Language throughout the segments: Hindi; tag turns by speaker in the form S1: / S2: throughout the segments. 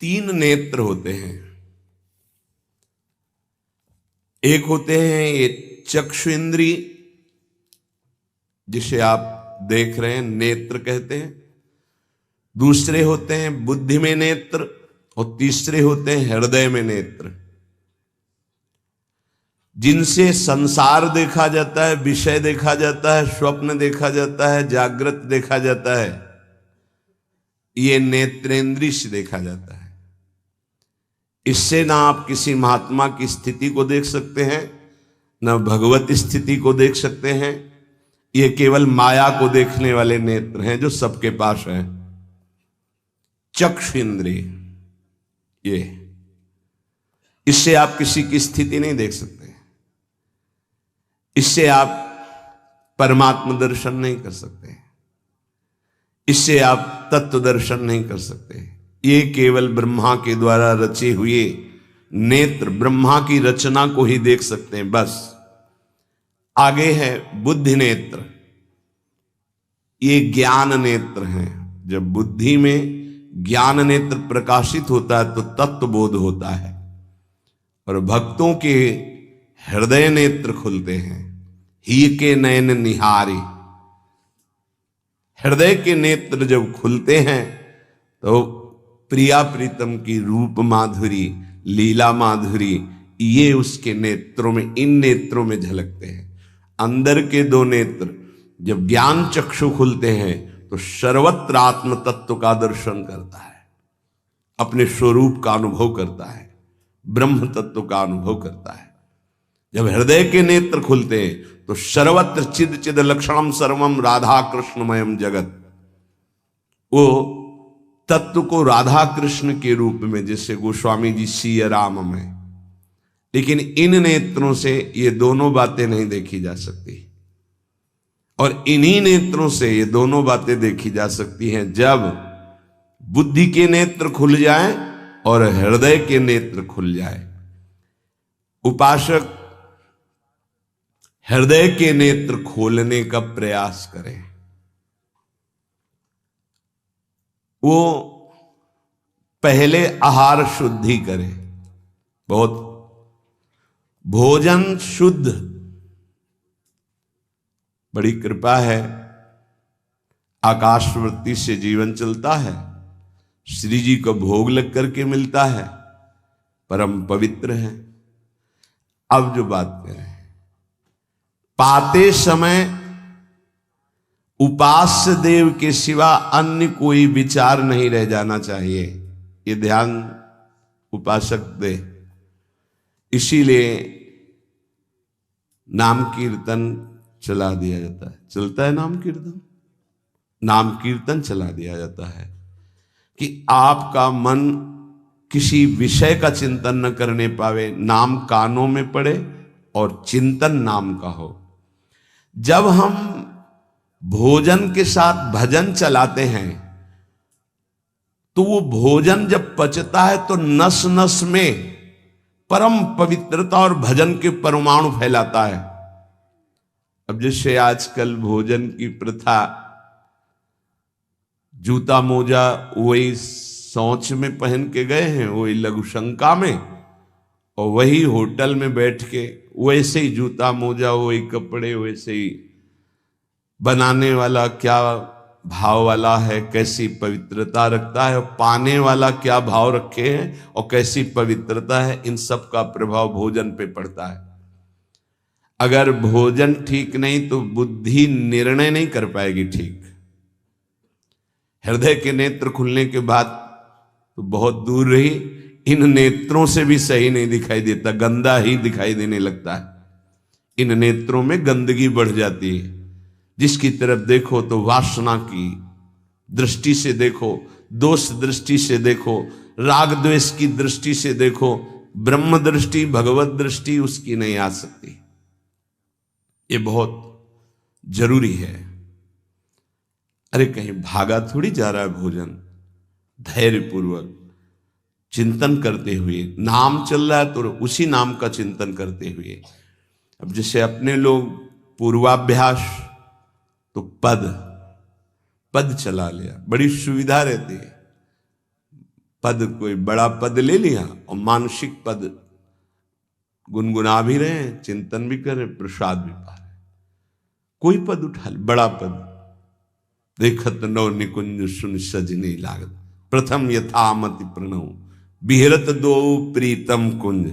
S1: तीन नेत्र होते हैं। एक होते हैं ये चक्षु इंद्रिय, जिसे आप देख रहे हैं, नेत्र कहते हैं। दूसरे होते हैं बुद्धि में नेत्र, और तीसरे होते हैं हृदय में नेत्र, जिनसे संसार देखा जाता है, विषय देखा जाता है, स्वप्न देखा जाता है, जागृत देखा जाता है। ये नेत्रेंद्रिय से देखा जाता है। इससे ना आप किसी महात्मा की स्थिति को देख सकते हैं, न भगवत स्थिति को देख सकते हैं। ये केवल माया को देखने वाले नेत्र हैं जो सबके पास हैं। चक्षु इंद्रिय, ये इससे आप किसी की स्थिति नहीं देख सकते, इससे आप परमात्मा दर्शन नहीं कर सकते, इससे आप तत्व दर्शन नहीं कर सकते। ये केवल ब्रह्मा के द्वारा रचे हुए नेत्र, ब्रह्मा की रचना को ही देख सकते हैं, बस। आगे है बुद्धि नेत्र। ये ज्ञान नेत्र हैं। जब बुद्धि में ज्ञान नेत्र प्रकाशित होता है तो तत्व बोध होता है, और भक्तों के हृदय नेत्र खुलते हैं। ही के नयन निहारी, हृदय के नेत्र जब खुलते हैं तो प्रिया प्रीतम की रूप माधुरी, लीला माधुरी, ये उसके नेत्रों में, इन नेत्रों में झलकते हैं। अंदर के दो नेत्र जब ज्ञान चक्षु खुलते हैं तो सर्वत्र आत्म तत्व का दर्शन करता है, अपने स्वरूप का अनुभव करता है, ब्रह्म तत्व का अनुभव करता है। जब हृदय के नेत्र खुलते हैं तो सर्वत्र चिद चिद लक्षणम सर्वम राधा कृष्णमयम जगत, वो तत्व को राधा कृष्ण के रूप में, जैसे गोस्वामी जी सिया राम में। लेकिन इन नेत्रों से ये दोनों बातें नहीं देखी जा सकती, और इन्हीं नेत्रों से ये दोनों बातें देखी जा सकती हैं जब बुद्धि के नेत्र खुल जाएं और हृदय के नेत्र खुल जाए। उपासक हृदय के नेत्र खोलने का प्रयास करें। वो पहले आहार शुद्धि करें, बहुत भोजन शुद्ध। बड़ी कृपा है, आकाशवृत्ति से जीवन चलता है, श्री जी को भोग लग करके मिलता है, परम पवित्र है। अब जो बात करें, पाते समय उपास्य देव के सिवा अन्य कोई विचार नहीं रह जाना चाहिए। ये ध्यान उपासक दे। इसीलिए नाम कीर्तन चला दिया जाता है। चलता है नाम कीर्तन, नाम कीर्तन चला दिया जाता है कि आपका मन किसी विषय का चिंतन न करने पावे, नाम कानों में पड़े और चिंतन नाम का हो। जब हम भोजन के साथ भजन चलाते हैं तो वो भोजन जब पचता है तो नस नस में परम पवित्रता और भजन के परमाणु फैलाता है। अब जैसे आजकल भोजन की प्रथा, जूता मोजा वही शौच में पहन के गए हैं, वही लघुशंका में, और वही होटल में बैठ के वैसे ही जूता मोजा, वही कपड़े, वैसे ही बनाने वाला क्या भाव वाला है, कैसी पवित्रता रखता है, पाने वाला क्या भाव रखे हैं और कैसी पवित्रता है, इन सब का प्रभाव भोजन पे पड़ता है। अगर भोजन ठीक नहीं तो बुद्धि निर्णय नहीं कर पाएगी ठीक। हृदय के नेत्र खुलने के बाद तो बहुत दूर रही, इन नेत्रों से भी सही नहीं दिखाई देता, गंदा ही दिखाई देने लगता है। इन नेत्रों में गंदगी बढ़ जाती है। जिसकी तरफ देखो तो वासना की दृष्टि से देखो, दोष दृष्टि से देखो, राग द्वेष की दृष्टि से देखो, ब्रह्म दृष्टि, भगवत दृष्टि उसकी नहीं आ सकती। ये बहुत जरूरी है। अरे कहीं भागा थोड़ी जा रहा है भोजन, धैर्य पूर्वक चिंतन करते हुए, नाम चल रहा है तो उसी नाम का चिंतन करते हुए। अब जैसे अपने लोग पूर्वाभ्यास तो पद चला लिया, बड़ी सुविधा रहती है। पद कोई बड़ा पद ले लिया और मानसिक पद गुनगुना भी रहे हैं, चिंतन भी कर रहे, प्रसाद भी पा रहे। कोई पद उठा ले, बड़ा पद, देखत नौ निकुंज सुन सजनी लागत, प्रथम यथामति प्रणव बिहरत दो प्रीतम कुंज।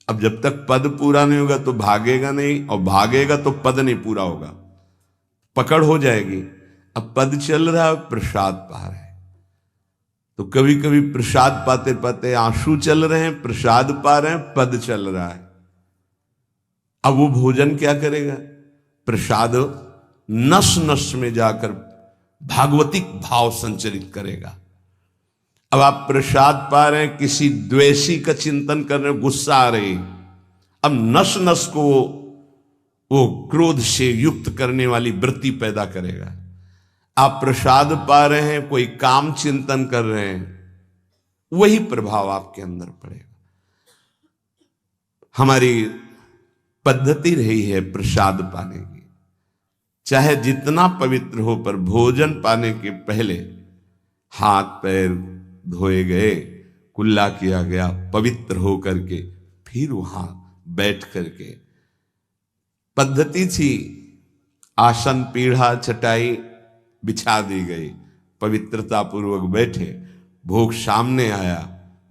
S1: अब जब तक पद पूरा नहीं होगा तो भागेगा नहीं, और भागेगा तो पद नहीं पूरा होगा, पकड़ हो जाएगी। अब पद चल रहा है, प्रसाद पा रहे हैं, तो कभी कभी प्रसाद पाते पाते आंसू चल रहे हैं, प्रसाद पा रहे हैं, पद चल रहा है। अब वो भोजन क्या करेगा? प्रसाद नस नस में जाकर भागवतिक भाव संचरित करेगा। अब आप प्रसाद पा रहे हैं, किसी द्वेषी का चिंतन कर रहे हैं, गुस्सा आ रही, अब नस नस को वो क्रोध से युक्त करने वाली वृत्ति पैदा करेगा। आप प्रसाद पा रहे हैं, कोई काम चिंतन कर रहे हैं, वही प्रभाव आपके अंदर पड़ेगा। हमारी पद्धति रही है प्रसाद पाने की, चाहे जितना पवित्र हो, पर भोजन पाने के पहले हाथ पैर धोए गए, कुल्ला किया गया, पवित्र हो करके फिर वहां बैठ करके, पद्धति थी आसन पीढ़ा चटाई बिछा दी गई, पवित्रता पूर्वक बैठे, भोग सामने आया,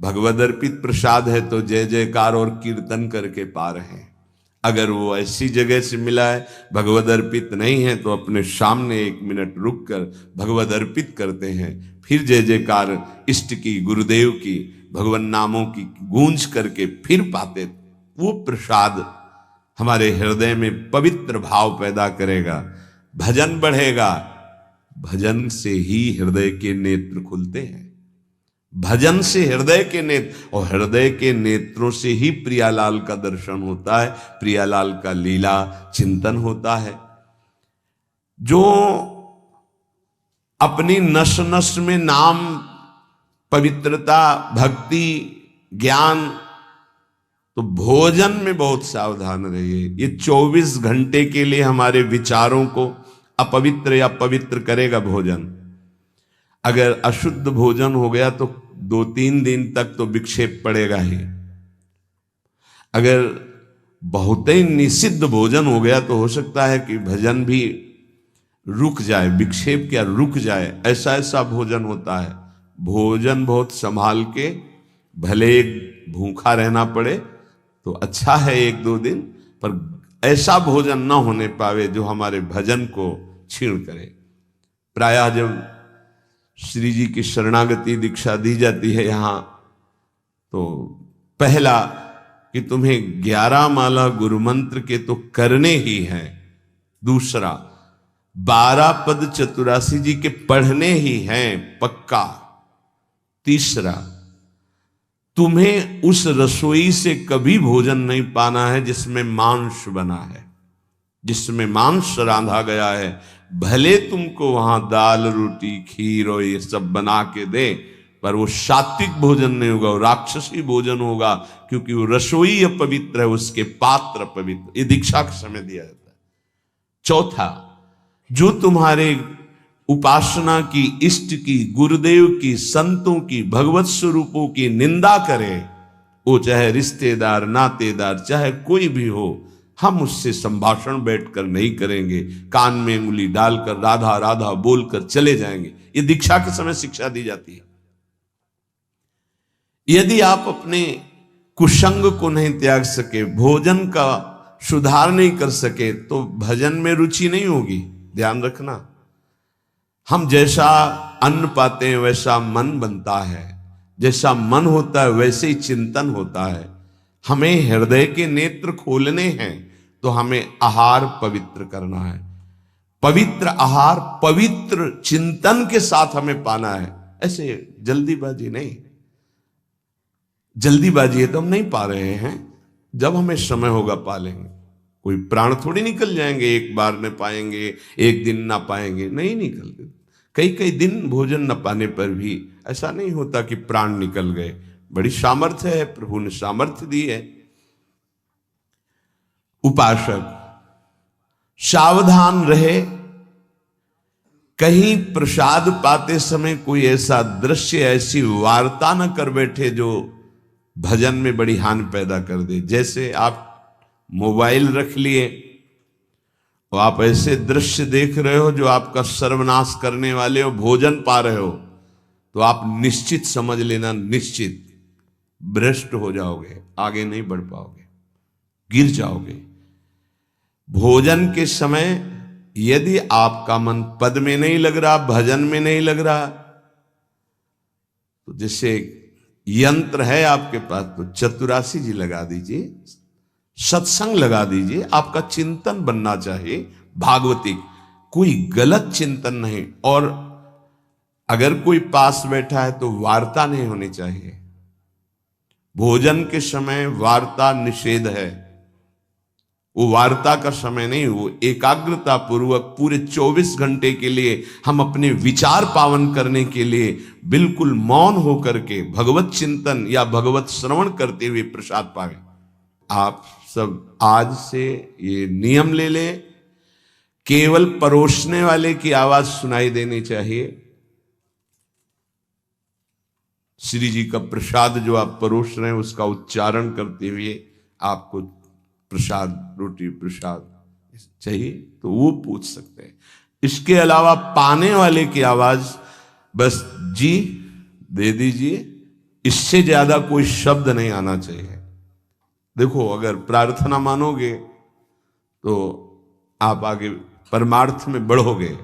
S1: भगवद अर्पित प्रसाद है तो जय जयकार और कीर्तन करके पा रहे हैं। अगर वो ऐसी जगह से मिला है, भगवद अर्पित नहीं है, तो अपने सामने 1 मिनट रुक कर भगवद अर्पित करते हैं, फिर जय जयकार इष्ट की, गुरुदेव की, भगवान नामों की गूंज करके फिर पाते। वो प्रसाद हमारे हृदय में पवित्र भाव पैदा करेगा, भजन बढ़ेगा। भजन से ही हृदय के नेत्र खुलते हैं, भजन से हृदय के नेत्र, और हृदय के नेत्रों से ही प्रियालाल का दर्शन होता है, प्रियालाल का लीला चिंतन होता है। जो अपनी नस नस में नाम, पवित्रता, भक्ति, ज्ञान, तो भोजन में बहुत सावधान रहिए। ये 24 घंटे के लिए हमारे विचारों को अपवित्र या पवित्र करेगा भोजन। अगर अशुद्ध भोजन हो गया तो 2-3 दिन तक तो विक्षेप पड़ेगा ही। अगर बहुत ही निषिद्ध भोजन हो गया तो हो सकता है कि भजन भी रुक जाए, विक्षेप क्या रुक जाए, ऐसा ऐसा भोजन होता है। भोजन बहुत संभाल के, भले भूखा रहना पड़े तो अच्छा है 1-2 दिन, पर ऐसा भोजन ना होने पावे जो हमारे भजन को छीण करे। प्रायः जब श्री जी की शरणागति दीक्षा दी जाती है यहाँ, तो पहला कि तुम्हें 11 माला गुरु मंत्र के तो करने ही हैं, दूसरा 12 पद चतुरासी जी के पढ़ने ही हैं पक्का, तीसरा तुम्हें उस रसोई से कभी भोजन नहीं पाना है जिसमें मांस बना है, जिसमें मांस रांधा गया है। भले तुमको वहां दाल रोटी खीर और ये सब बना के दे, पर वो सात्विक भोजन नहीं होगा, वो राक्षसी भोजन होगा, क्योंकि वो रसोई अपवित्र है, उसके पात्र पवित्र। ये दीक्षा के समय दिया जाता है। चौथा, जो तुम्हारे उपासना की, इष्ट की, गुरुदेव की, संतों की, भगवत स्वरूपों की निंदा करे, वो चाहे रिश्तेदार, नातेदार, चाहे कोई भी हो, हम उससे संभाषण बैठकर नहीं करेंगे, कान में उंगली डालकर राधा राधा बोलकर चले जाएंगे। ये दीक्षा के समय शिक्षा दी जाती है। यदि आप अपने कुसंग को नहीं त्याग सके, भोजन का सुधार नहीं कर सके, तो भजन में रुचि नहीं होगी। ध्यान रखना, हम जैसा अन्न पाते हैं वैसा मन बनता है, जैसा मन होता है वैसे ही चिंतन होता है। हमें हृदय के नेत्र खोलने हैं तो हमें आहार पवित्र करना है। पवित्र आहार पवित्र चिंतन के साथ हमें पाना है, ऐसे जल्दीबाजी नहीं। जल्दीबाजी है तो हम नहीं पा रहे हैं, जब हमें समय होगा पा लेंगे। कोई प्राण थोड़ी निकल जाएंगे, एक बार में पाएंगे, एक दिन ना पाएंगे, नहीं निकलते। कई कई दिन भोजन न पाने पर भी ऐसा नहीं होता कि प्राण निकल गए। बड़ी सामर्थ्य है, प्रभु ने सामर्थ्य दी है। उपासक सावधान रहे कहीं प्रसाद पाते समय कोई ऐसा दृश्य, ऐसी वार्ता न कर बैठे जो भजन में बड़ी हानि पैदा कर दे। जैसे आप मोबाइल रख लिए और आप ऐसे दृश्य देख रहे हो जो आपका सर्वनाश करने वाले हो, भोजन पा रहे हो, तो आप निश्चित समझ लेना, निश्चित भ्रष्ट हो जाओगे, आगे नहीं बढ़ पाओगे, गिर जाओगे। भोजन के समय यदि आपका मन पद में नहीं लग रहा, भजन में नहीं लग रहा, तो जैसे यंत्र है आपके पास, तो चतुरासी जी लगा दीजिए, सत्संग लगा दीजिए। आपका चिंतन बनना चाहिए भागवतिक, कोई गलत चिंतन नहीं। और अगर कोई पास बैठा है तो वार्ता नहीं होनी चाहिए। भोजन के समय वार्ता निषेध है, वो वार्ता का समय नहीं, वो एकाग्रता पूर्वक पूरे 24 घंटे के लिए हम अपने विचार पावन करने के लिए बिल्कुल मौन होकर के भगवत चिंतन या भगवत श्रवण करते हुए प्रसाद पावे। आप सब आज से ये नियम ले लें, केवल परोसने वाले की आवाज सुनाई देनी चाहिए। श्री जी का प्रसाद जो आप परोस रहे हैं उसका उच्चारण करते हुए आपको प्रसाद, रोटी प्रसाद चाहिए तो वो पूछ सकते हैं। इसके अलावा पाने वाले की आवाज बस जी दे दीजिए, इससे ज्यादा कोई शब्द नहीं आना चाहिए। देखो, अगर प्रार्थना मानोगे तो आप आगे परमार्थ में बढ़ोगे।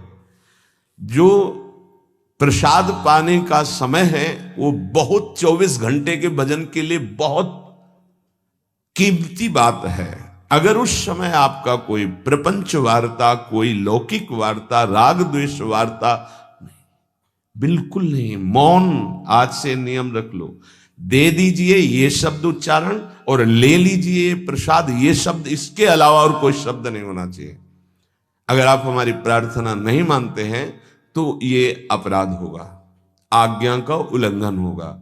S1: जो प्रसाद पाने का समय है वो बहुत 24 घंटे के भजन के लिए बहुत कीमती बात है। अगर उस समय आपका कोई प्रपंच वार्ता, कोई लौकिक वार्ता, राग द्वेष वार्ता, बिल्कुल नहीं, मौन आज से नियम रख लो। दे दीजिए ये शब्द उच्चारण और ले लीजिए प्रसाद ये शब्द, इसके अलावा और कोई शब्द नहीं होना चाहिए। अगर आप हमारी प्रार्थना नहीं मानते हैं तो ये अपराध होगा, आज्ञा का उल्लंघन होगा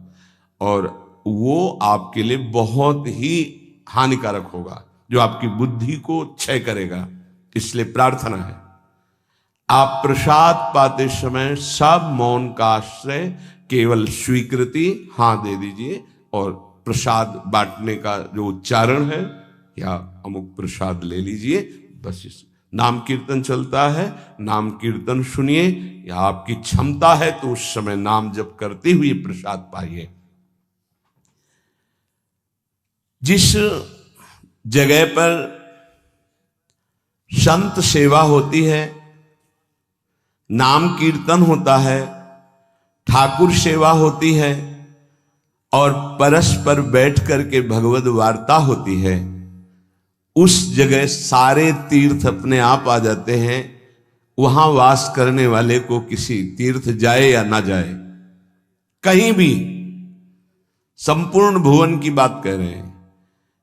S1: और वो आपके लिए बहुत ही हानिकारक होगा, जो आपकी बुद्धि को क्षय करेगा। इसलिए प्रार्थना है, आप प्रसाद पाते समय सब मौन का आश्रय, केवल स्वीकृति हां दे दीजिए और प्रसाद बांटने का जो उच्चारण है या अमुक प्रसाद ले लीजिए। बस इस नाम कीर्तन चलता है, नाम कीर्तन सुनिए, या आपकी क्षमता है तो उस समय नाम जप करते हुए प्रसाद पाइए। जिस जगह पर संत सेवा होती है, नाम कीर्तन होता है, ठाकुर सेवा होती है और परस्पर बैठ करके भगवद वार्ता होती है, उस जगह सारे तीर्थ अपने आप आ जाते हैं। वहां वास करने वाले को किसी तीर्थ जाए या ना जाए, कहीं भी, संपूर्ण भुवन की बात कह रहे हैं,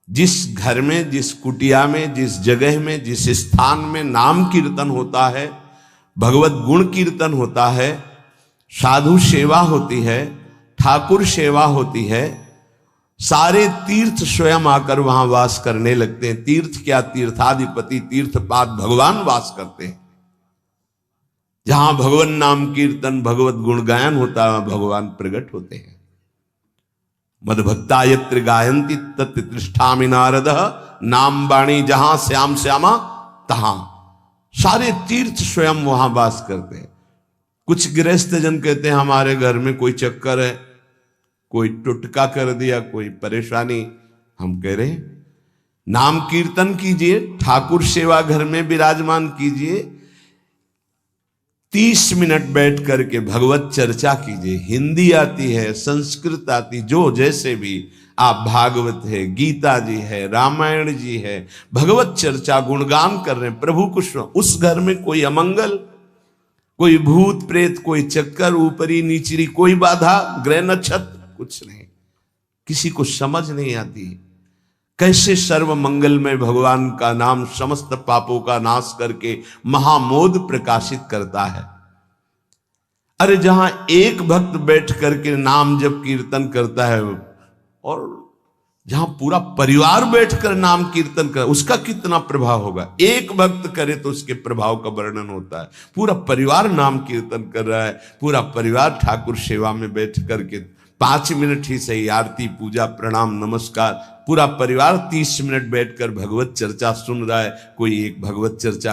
S1: जिस घर में, जिस कुटिया में, जिस जगह में, जिस स्थान में नाम कीर्तन होता है, भगवत गुण कीर्तन होता है, साधु सेवा होती है, ठाकुर सेवा होती है, सारे तीर्थ स्वयं आकर वहां वास करने लगते हैं। तीर्थ क्या, तीर्थाधिपति तीर्थपाद भगवान वास करते हैं। जहां भगवान नाम कीर्तन, भगवत गुण गायन होता है, भगवान प्रकट होते हैं। मदभक्ता यत्र गायन्ति तत्र तिष्ठामि नारद, नाम वाणी जहां श्याम श्यामा तहां। सारे तीर्थ स्वयं वहां वास करते हैं। कुछ गृहस्थ जन कहते हैं हमारे घर में कोई चक्कर है, कोई टुटका कर दिया, कोई परेशानी। हम कह रहे हैं नाम कीर्तन कीजिए, ठाकुर सेवा घर में विराजमान कीजिए, 30 मिनट बैठ करके भगवत चर्चा कीजिए। हिंदी आती है, संस्कृत आती, जो जैसे भी आप, भागवत है, गीता जी है, रामायण जी है, भगवत चर्चा गुणगान कर रहे हैं, प्रभु कुछ, उस घर में कोई अमंगल, कोई भूत प्रेत, कोई चक्कर, ऊपरी नीचरी कोई बाधा, ग्रह नक्षत्र कुछ नहीं, किसी को समझ नहीं आती कैसे सर्व मंगलमय भगवान का नाम समस्त पापों का नाश करके महामोद प्रकाशित करता है। अरे जहां एक भक्त बैठ करके नाम जब कीर्तन करता है और जहां पूरा परिवार बैठकर नाम कीर्तन कर, उसका कितना प्रभाव होगा। एक भक्त करे तो उसके प्रभाव का वर्णन होता है। पूरा परिवार नाम कीर्तन कर रहा है, पूरा परिवार ठाकुर सेवा में बैठ करके 5 मिनट ही सही, आरती पूजा प्रणाम नमस्कार, पूरा परिवार 30 मिनट बैठकर भगवत चर्चा सुन रहा है। कोई एक भगवत चर्चा